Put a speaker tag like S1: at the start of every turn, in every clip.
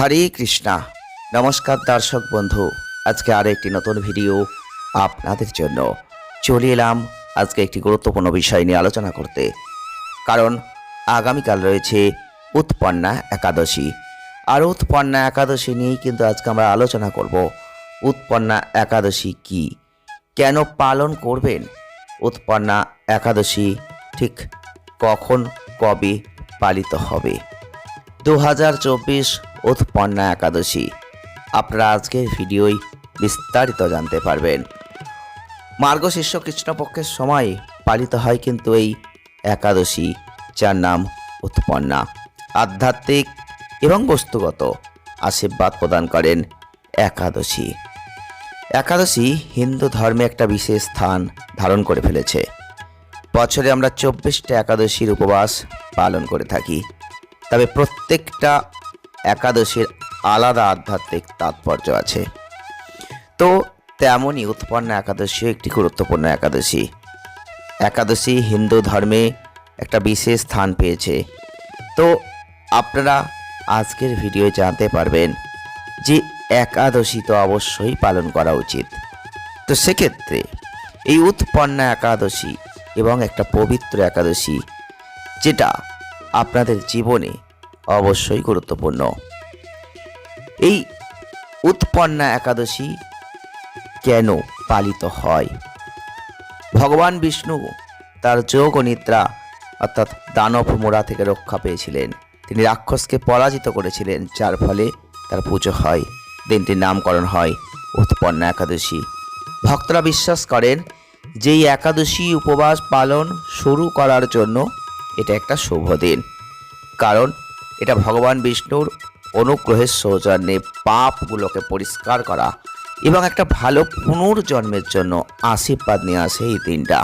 S1: হরে কৃষ্ণা। নমস্কার দর্শক বন্ধু, আজকে আর একটি নতুন ভিডিও আপনাদের জন্য চলে এলাম। আজকে একটি গুরুত্বপূর্ণ বিষয় নিয়ে আলোচনা করতে, কারণ আগামীকাল রয়েছে উৎপন্না একাদশী। আর উৎপন্না একাদশী নিয়েই কিন্তু আজকে আমরা আলোচনা করব। উৎপন্না একাদশী কি, কেন পালন করবেন, উৎপন্না একাদশী ঠিক কখন কবে পালিত হবে। 2024 উৎপন্না একাদশী আপনারা আজকের ভিডিওয় বিস্তারিত জানতে পারবেন। মার্গশীর্ষ কৃষ্ণপক্ষের সময় পালিত হয় কিন্তু এই একাদশী, যার নাম উৎপন্না। আধ্যাত্মিক এবং বস্তুগত আশীর্বাদ প্রদান করেন একাদশী। একাদশী হিন্দু ধর্মে একটা বিশেষ স্থান ধারণ করে ফেলেছে। বছরে আমরা 24টা একাদশীর উপবাস পালন করে থাকি, তবে প্রত্যেকটা একাদশীর আলাদা আধ্যাত্মিক তাৎপর্য আছে। তো তেমনই উৎপন্না একাদশীও একটি গুরুত্বপূর্ণ একাদশী। একাদশী হিন্দু ধর্মে একটা বিশেষ স্থান পেয়েছে। তো আপনারা আজকের ভিডিও জানতে পারবেন যে একাদশী তো অবশ্যই পালন করা উচিত। তো সেক্ষেত্রে এই উৎপন্না একাদশী এবং একটা পবিত্র একাদশী, যেটা আপনাদের জীবনে অবশ্যই গুরুত্বপূর্ণ। এই উৎপন্না একাদশী কেন পালিত হয়? ভগবান বিষ্ণু তার যোগ ও নিদ্রা অর্থাৎ দানব মোড়া থেকে রক্ষা পেয়েছিলেন। তিনি রাক্ষসকে পরাজিত করেছিলেন, যার ফলে তার পুজো হয়। দিনটির নামকরণ হয় উৎপন্না একাদশী। ভক্তরা বিশ্বাস করেন যে এই একাদশী উপবাস পালন শুরু করার জন্য এটা একটা শুভ দিন, কারণ এটা ভগবান বিষ্ণুর অনুগ্রহের সৌজন্যে পাপগুলোকে পরিষ্কার করা এবং একটা ভালো পুনর্জন্মের জন্য আশীর্বাদ নিয়ে আসে এই দিনটা।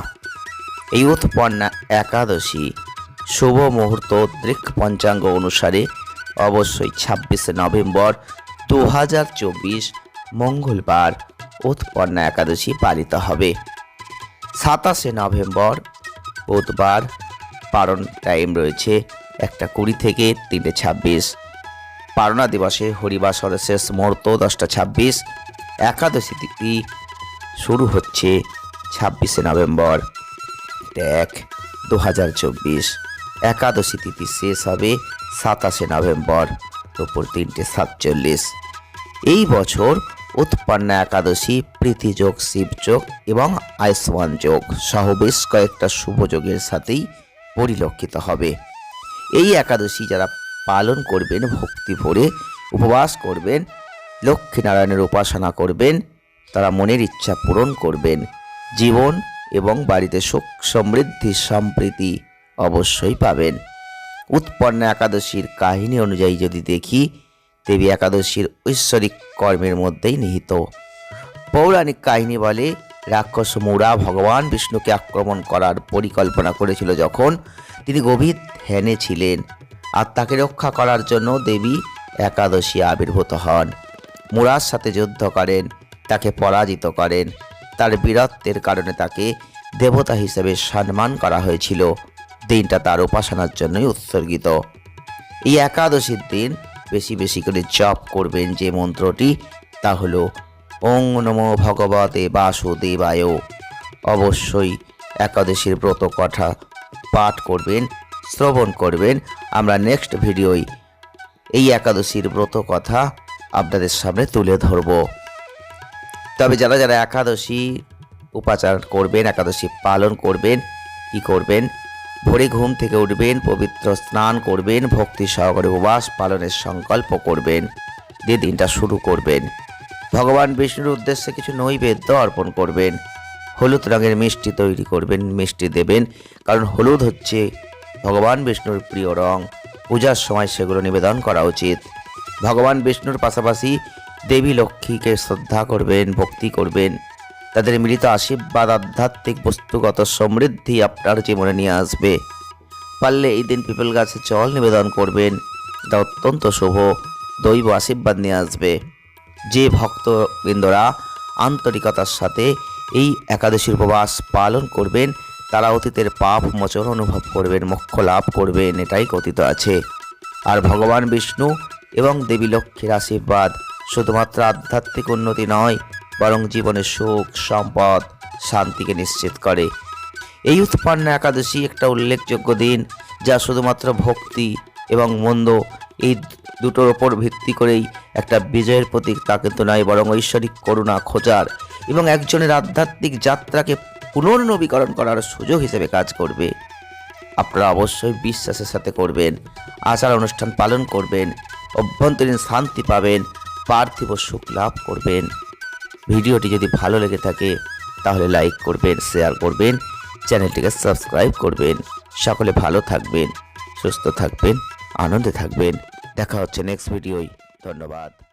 S1: এই উৎপন্না একাদশী শুভ মুহূর্ত দৃক পঞ্চাঙ্গ অনুসারে অবশ্যই 26শে নভেম্বর 2024 মঙ্গলবার উৎপন্না একাদশী পালিত হবে। 27শে নভেম্বর বুধবার পারণ টাইম রয়েছে 1:20 থেকে 3:26। পারণা দিবসে হরিবাসরের শেষ মুহূর্ত 10:26। একাদশী তিথি শুরু হচ্ছে 26শে নভেম্বর 2024। একাদশী তিথি শেষ হবে 27শে নভেম্বর দুপুর 3:47। এই বছর উৎপন্না একাদশী প্রীতিযোগ, শিবযোগ এবং আয়ুষ্মান যোগ সহ বেশ কয়েকটা শুভযোগের সাথেই পরিলক্ষিত হবে। এই একাদশী যারা পালন করবেন, ভক্তি ভরে উপবাস করবেন, লক্ষ্মীনারায়ণের উপাসনা করবেন, তারা মনের ইচ্ছা পূরণ করবেন। জীবন এবং বাড়িতে সুখ সমৃদ্ধি সম্প্রীতি অবশ্যই পাবেন। উৎপন্না একাদশীর কাহিনী অনুযায়ী যদি দেখি, দেবী একাদশীর ঐশ্বরিক কর্মের মধ্যেই নিহিত। পৌরাণিক কাহিনী বলে, রাক্ষস মুড়া ভগবান বিষ্ণুকে আক্রমণ করার পরিকল্পনা করেছিল যখন তিনি গভীর ধ্যানে ছিলেন, আর তাকে রক্ষা করার জন্য দেবী একাদশী আবির্ভূত হন। মুড়ার সাথে যুদ্ধ করেন, তাকে পরাজিত করেন। তার বীরত্বের কারণে তাকে দেবতা হিসেবে সম্মান করা হয়েছিল। দিনটা তার উপাসনার জন্যই উৎসর্গিত। এই একাদশীর দিন বেশি বেশি করে জপ করবেন যে মন্ত্রটি, তা হলো ওং নমো ভগবতে বাসুদেবায়। অবশ্যই একাদশীর ব্রত কথা পাঠ করবেন, শ্রবণ করবেন। আমরা নেক্সট ভিডিওয় এই একাদশীর ব্রত কথা আপনাদের সামনে তুলে ধরব। তবে যারা যারা একাদশী উপাচার করবেন, একাদশী পালন করবেন, কি করবেন? ভোরে ঘুম থেকে উঠবেন, পবিত্র স্নান করবেন, ভক্তি সহকারে উপবাস পালনের সংকল্প করবেন, দিয়ে দিনটা শুরু করবেন। ভগবান বিষ্ণুর উদ্দেশ্যে কিছু নৈবেদ্য অর্পণ করবেন। হলুদ রঙের মিষ্টি তৈরি করবেন, মিষ্টি দেবেন, কারণ হলুদ হচ্ছে ভগবান বিষ্ণুর প্রিয় রং। পূজার সময় সেগুলো নিবেদন করা উচিত। ভগবান বিষ্ণুর পাশাপাশি দেবী লক্ষ্মীকে শ্রদ্ধা করবেন, ভক্তি করবেন। তাদের মিলিত আশীর্বাদ আধ্যাত্মিক বস্তুগত সমৃদ্ধি আপনার জীবনে নিয়ে আসবে। পারলে এই দিন পিপল গাছে জল নিবেদন করবেন, এটা অত্যন্ত শুভ, দৈব আশীর্বাদ নিয়ে আসবে। যে ভক্তবৃন্দরা আন্তরিকতার সাথে এই একাদশীর উপবাস পালন করবেন, তারা অতীতের পাপ মোচন অনুভব করবেন, মোক্ষ লাভ করবেন, এটাই কথিত আছে। আর ভগবান বিষ্ণু এবং দেবী লক্ষ্মীর আশীর্বাদ শুধুমাত্র আধ্যাত্মিক উন্নতি নয়, বরং জীবনের সুখ, সম্পদ, শান্তিকে নিশ্চিত করে। এই উৎপন্ন একাদশী একটা উল্লেখযোগ্য দিন, যা শুধুমাত্র ভক্তি এবং মন্দ এই দুটোর ওপর ভিত্তি করেই একটা বিজয়ের প্রতীক তা কিন্তু নয়, বরং ঐশ্বরিক করুণা খোঁজার এবং একজনের আধ্যাত্মিক যাত্রাকে পুনর্নবীকরণ করার সুযোগ হিসেবে কাজ করবে। আপনারা অবশ্যই বিশ্বাসের সাথে করবেন, আচার অনুষ্ঠান পালন করবেন, অভ্যন্তরীণ শান্তি পাবেন, পার্থিব সুখ লাভ করবেন। ভিডিওটি যদি ভালো লেগে থাকে তাহলে লাইক করবেন, শেয়ার করবেন, চ্যানেলটিকে সাবস্ক্রাইব করবেন। সকলে ভালো থাকবেন, সুস্থ থাকবেন, আনন্দে থাকবেন। দেখা হচ্ছে নেক্সট ভিডিওয়। ধন্যবাদ।